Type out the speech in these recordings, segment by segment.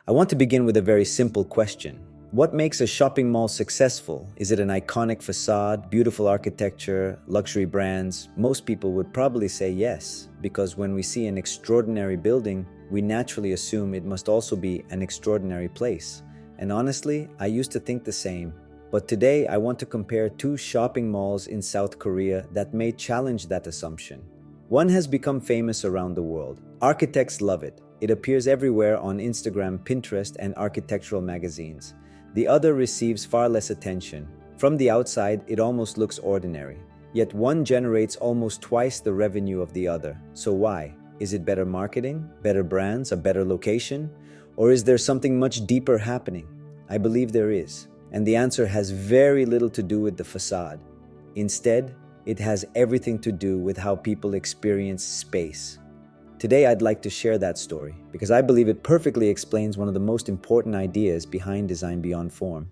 I want to begin with a very simple question. What makes a shopping mall successful? Is it an iconic facade, beautiful architecture, luxury brands? Most people would probably say yes, because when we see an extraordinary building, we naturally assume it must also be an extraordinary place. And honestly, I used to think the same. But today, I want to compare two shopping malls in South Korea that may challenge that assumption. One has become famous around the world. Architects love it. It appears everywhere on Instagram, Pinterest, and architectural magazines. The other receives far less attention. From the outside, it almost looks ordinary. Yet one generates almost twice the revenue of the other. So why? Is it better marketing, better brands, a better location? Or is there something much deeper happening? I believe there is. And the answer has very little to do with the facade. Instead, it has everything to do with how people experience space. Today, I'd like to share that story because I believe it perfectly explains one of the most important ideas behind design beyond form.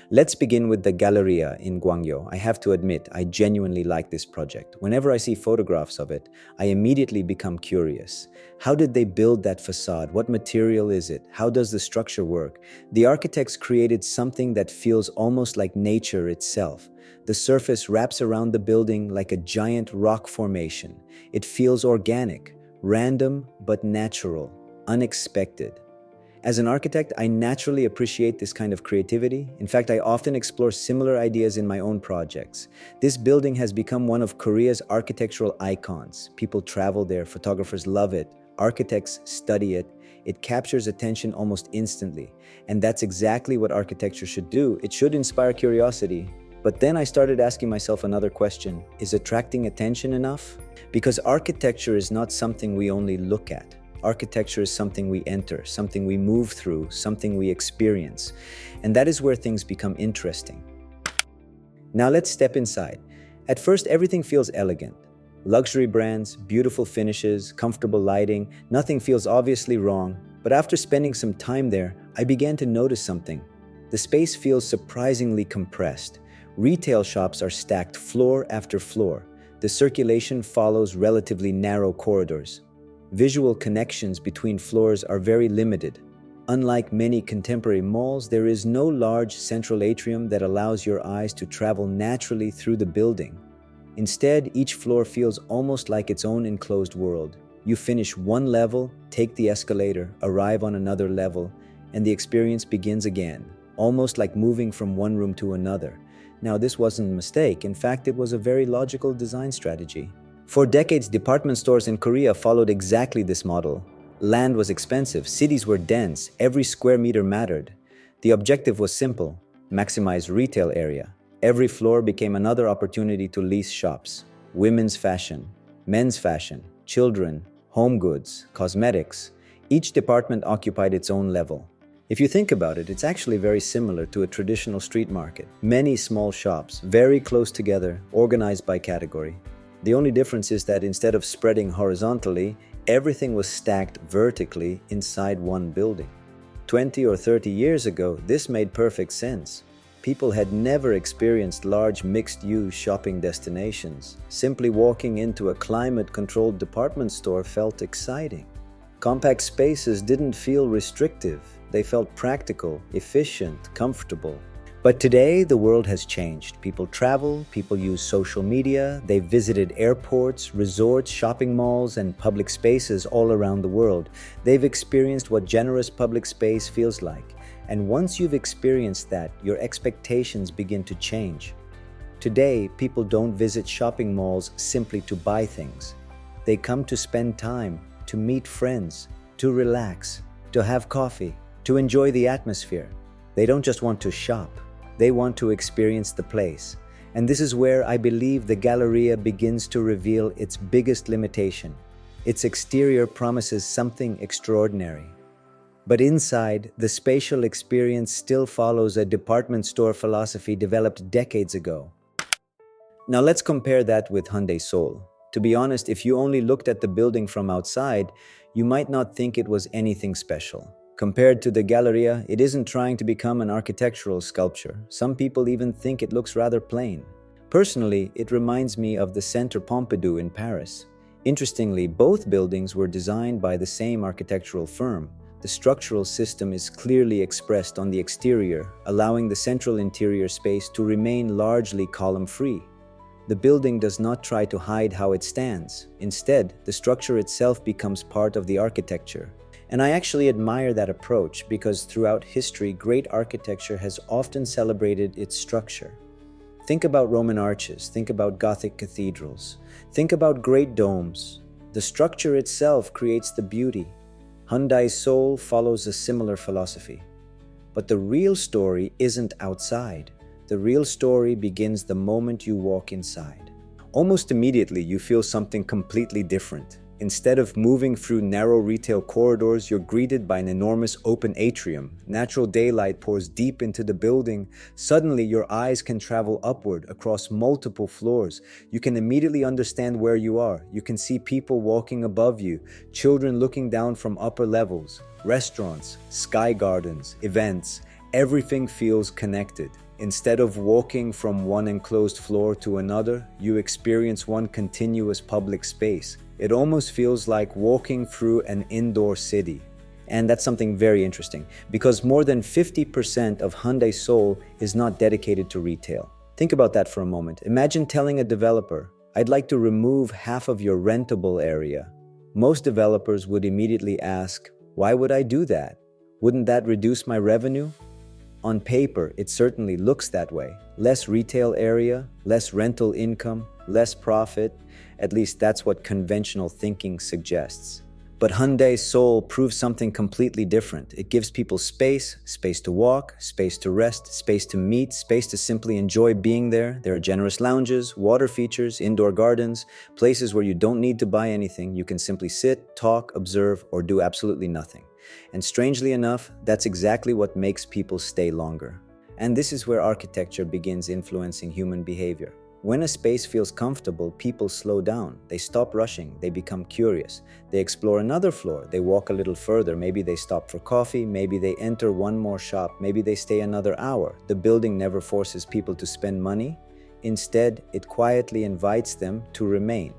Let's begin with the Galleria in Gwanggyo. I have to admit, I genuinely like this project. Whenever I see photographs of it, I immediately become curious. How did they build that facade? What material is it? How does the structure work? The architects created something that feels almost like nature itself. The surface wraps around the building like a giant rock formation. It feels organic, random but natural, unexpected. As an architect, I naturally appreciate this kind of creativity. In fact, I often explore similar ideas in my own projects. This building has become one of Korea's architectural icons. People travel there, photographers love it, architects study it. It captures attention almost instantly. And that's exactly what architecture should do. It should inspire curiosity. But then I started asking myself another question. Is attracting attention enough? Because architecture is not something we only look at. Architecture is something we enter, something we move through, something we experience. And that is where things become interesting. Now let's step inside. At first, everything feels elegant. Luxury brands, beautiful finishes, comfortable lighting, nothing feels obviously wrong. But after spending some time there, I began to notice something. The space feels surprisingly compressed. Retail shops are stacked floor after floor. The circulation follows relatively narrow corridors. Visual connections between floors are very limited. Unlike many contemporary malls, there is no large central atrium that allows your eyes to travel naturally through the building. Instead, each floor feels almost like its own enclosed world. You finish one level, take the escalator, arrive on another level, and the experience begins again, almost like moving from one room to another. Now, this wasn't a mistake. In fact, it was a very logical design strategy. For decades, department stores in Korea followed exactly this model. Land was expensive, cities were dense, every square meter mattered. The objective was simple: maximize retail area. Every floor became another opportunity to lease shops. Women's fashion, men's fashion, children, home goods, cosmetics. Each department occupied its own level. If you think about it, it's actually very similar to a traditional street market. Many small shops, very close together, organized by category. The only difference is that instead of spreading horizontally, everything was stacked vertically inside one building. 20 or 30 years ago, this made perfect sense. People had never experienced large mixed-use shopping destinations. Simply walking into a climate-controlled department store felt exciting. Compact spaces didn't feel restrictive. They felt practical, efficient, comfortable. But today, the world has changed. People travel, people use social media, they've visited airports, resorts, shopping malls, and public spaces all around the world. They've experienced what generous public space feels like. And once you've experienced that, your expectations begin to change. Today, people don't visit shopping malls simply to buy things. They come to spend time, to meet friends, to relax, to have coffee, to enjoy the atmosphere. They don't just want to shop. They want to experience the place. And this is where I believe the Galleria begins to reveal its biggest limitation. Its exterior promises something extraordinary. But inside, the spatial experience still follows a department store philosophy developed decades ago. Now let's compare that with Hyundai Seoul. To be honest, if you only looked at the building from outside, you might not think it was anything special. Compared to the Galleria, it isn't trying to become an architectural sculpture. Some people even think it looks rather plain. Personally, it reminds me of the Centre Pompidou in Paris. Interestingly, both buildings were designed by the same architectural firm. the structural system is clearly expressed on the exterior, allowing the central interior space to remain largely column-free. The building does not try to hide how it stands. Instead, the structure itself becomes part of the architecture. And I actually admire that approach because throughout history, great architecture has often celebrated its structure. Think about Roman arches, think about Gothic cathedrals, think about great domes. The structure itself creates the beauty. Hyundai Seoul follows a similar philosophy. But the real story isn't outside. The real story begins the moment you walk inside. Almost immediately, you feel something completely different. Instead of moving through narrow retail corridors, you're greeted by an enormous open atrium. Natural daylight pours deep into the building. Suddenly, your eyes can travel upward across multiple floors. You can immediately understand where you are. You can see people walking above you, children looking down from upper levels, restaurants, sky gardens, events. Everything feels connected. Instead of walking from one enclosed floor to another, you experience one continuous public space. It almost feels like walking through an indoor city. And that's something very interesting, because more than 50% of Hyundai Seoul is not dedicated to retail. Think about that for a moment. Imagine telling a developer, "I'd like to remove half of your rentable area." Most developers would immediately ask, "Why would I do that? Wouldn't that reduce my revenue?" On paper, it certainly looks that way. Less retail area, less rental income, less profit. At least that's what conventional thinking suggests. But Hyundai Seoul proves something completely different. It gives people space, space to walk, space to rest, space to meet, space to simply enjoy being there. There are generous lounges, water features, indoor gardens, places where you don't need to buy anything. You can simply sit, talk, observe, or do absolutely nothing. And strangely enough, that's exactly what makes people stay longer. And this is where architecture begins influencing human behavior. When a space feels comfortable, people slow down. They stop rushing. They become curious. They explore another floor. They walk a little further. Maybe they stop for coffee. Maybe they enter one more shop. Maybe they stay another hour. The building never forces people to spend money. Instead, it quietly invites them to remain.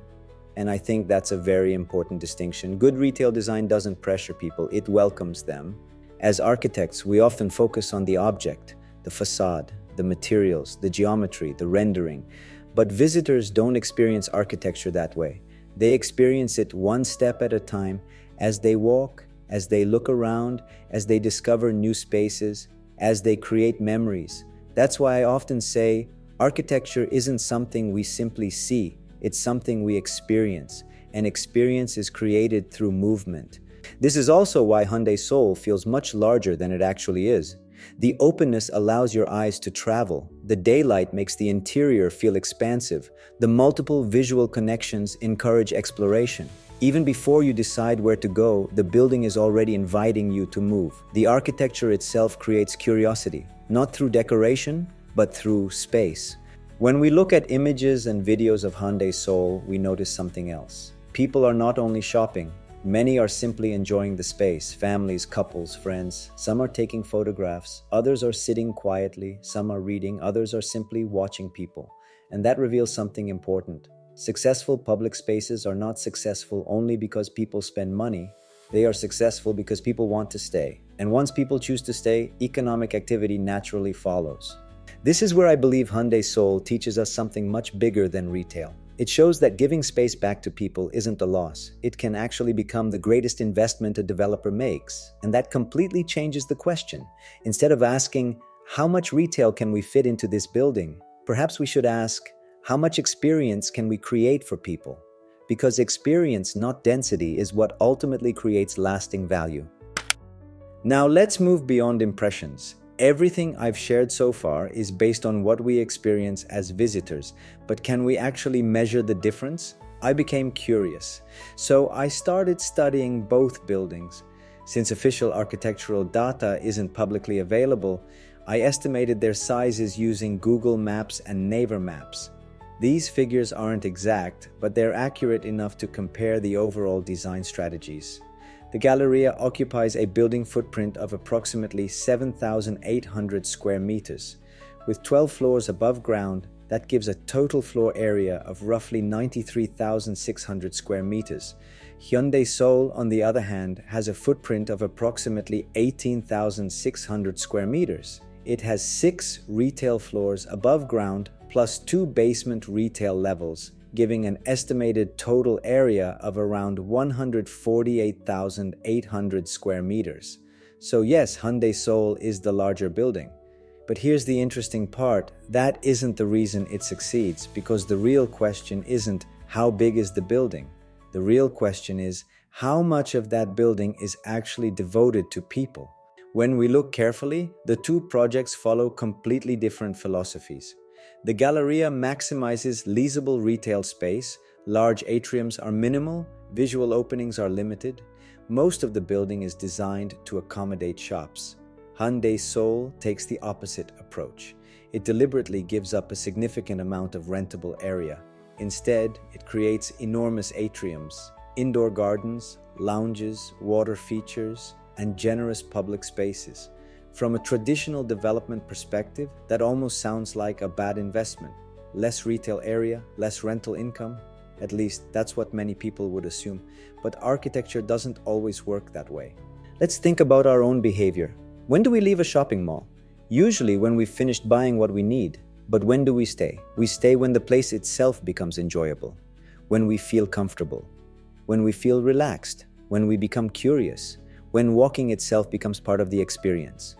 And I think that's a very important distinction. Good retail design doesn't pressure people. It welcomes them. As architects, we often focus on the object, the facade, the materials, the geometry, the rendering. But visitors don't experience architecture that way. They experience it one step at a time, as they walk, as they look around, as they discover new spaces, as they create memories. That's why I often say, architecture isn't something we simply see, it's something we experience, and experience is created through movement. This is also why Hyundai Seoul feels much larger than it actually is. The openness allows your eyes to travel. The daylight makes the interior feel expansive. The multiple visual connections encourage exploration. Even before you decide where to go, the building is already inviting you to move. The architecture itself creates curiosity, not through decoration, but through space. When we look at images and videos of Hyundai Seoul, we notice something else. People are not only shopping. Many are simply enjoying the space, families, couples, friends. Some are taking photographs, others are sitting quietly, some are reading, others are simply watching people. And that reveals something important. Successful public spaces are not successful only because people spend money. They are successful because people want to stay. And once people choose to stay, economic activity naturally follows. This is where I believe Hyundai Seoul teaches us something much bigger than retail. It shows that giving space back to people isn't a loss. It can actually become the greatest investment a developer makes. And that completely changes the question. Instead of asking, how much retail can we fit into this building? Perhaps we should ask, how much experience can we create for people? Because experience, not density, is what ultimately creates lasting value. Now let's move beyond impressions. Everything I've shared so far is based on what we experience as visitors, but can we actually measure the difference? I became curious, so I started studying both buildings. Since official architectural data isn't publicly available, I estimated their sizes using Google Maps and Naver Maps. These figures aren't exact, but they're accurate enough to compare the overall design strategies. The Galleria occupies a building footprint of approximately 7,800 square meters. With 12 floors above ground, that gives a total floor area of roughly 93,600 square meters. Hyundai Seoul, on the other hand, has a footprint of approximately 18,600 square meters. It has 6 retail floors above ground plus 2 basement retail levels, giving an estimated total area of around 148,800 square meters. So yes, Hyundai Seoul is the larger building. But here's the interesting part, that isn't the reason it succeeds, because the real question isn't how big is the building. The real question is how much of that building is actually devoted to people. When we look carefully, the two projects follow completely different philosophies. The Galleria maximizes leasable retail space, large atriums are minimal, visual openings are limited. Most of the building is designed to accommodate shops. Hyundai Seoul takes the opposite approach. It deliberately gives up a significant amount of rentable area. Instead, it creates enormous atriums, indoor gardens, lounges, water features, and generous public spaces. From a traditional development perspective, that almost sounds like a bad investment. Less retail area, less rental income. At least that's what many people would assume. But architecture doesn't always work that way. Let's think about our own behavior. When do we leave a shopping mall? Usually when we've finished buying what we need. But when do we stay? We stay when the place itself becomes enjoyable, when we feel comfortable, when we feel relaxed, when we become curious, when walking itself becomes part of the experience.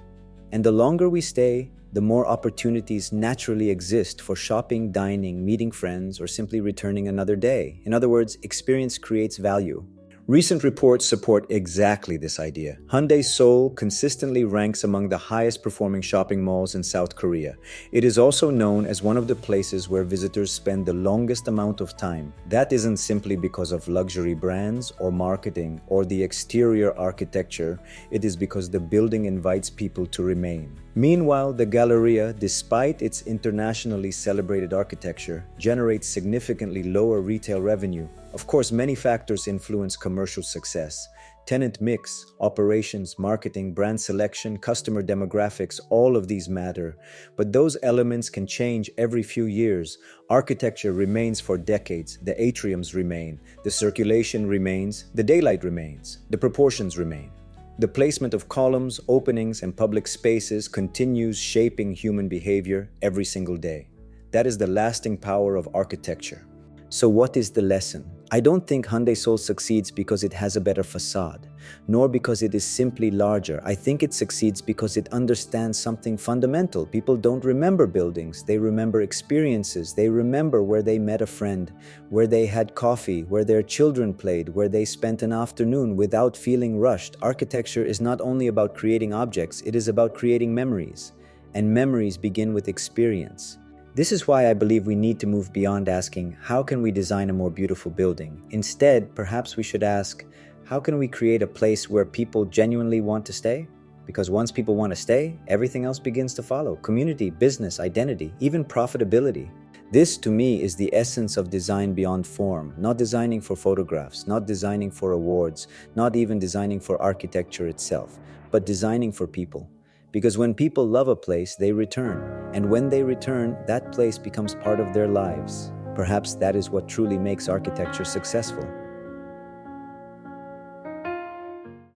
And the longer we stay, the more opportunities naturally exist for shopping, dining, meeting friends, or simply returning another day. In other words, experience creates value. Recent reports support exactly this idea. Hyundai Seoul consistently ranks among the highest performing shopping malls in South Korea. It is also known as one of the places where visitors spend the longest amount of time. That isn't simply because of luxury brands or marketing or the exterior architecture. It is because the building invites people to remain. Meanwhile, the Galleria, despite its internationally celebrated architecture, generates significantly lower retail revenue. Of course, many factors influence commercial success. Tenant mix, operations, marketing, brand selection, customer demographics, all of these matter. But those elements can change every few years. Architecture remains for decades, the atriums remain, the circulation remains, the daylight remains, the proportions remain. The placement of columns, openings, and public spaces continues shaping human behavior every single day. That is the lasting power of architecture. So what is the lesson? I don't think Hyundai Seoul succeeds because it has a better facade, nor because it is simply larger. I think it succeeds because it understands something fundamental. People don't remember buildings, they remember experiences. They remember where they met a friend, where they had coffee, where their children played, where they spent an afternoon without feeling rushed. Architecture is not only about creating objects, it is about creating memories. And memories begin with experience. This is why I believe we need to move beyond asking, how can we design a more beautiful building? Instead, perhaps we should ask, how can we create a place where people genuinely want to stay? Because once people want to stay, everything else begins to follow. Community, business, identity, even profitability. This, to me, is the essence of design beyond form. Not designing for photographs, not designing for awards, not even designing for architecture itself, but designing for people. Because when people love a place, they return. And when they return, that place becomes part of their lives. Perhaps that is what truly makes architecture successful.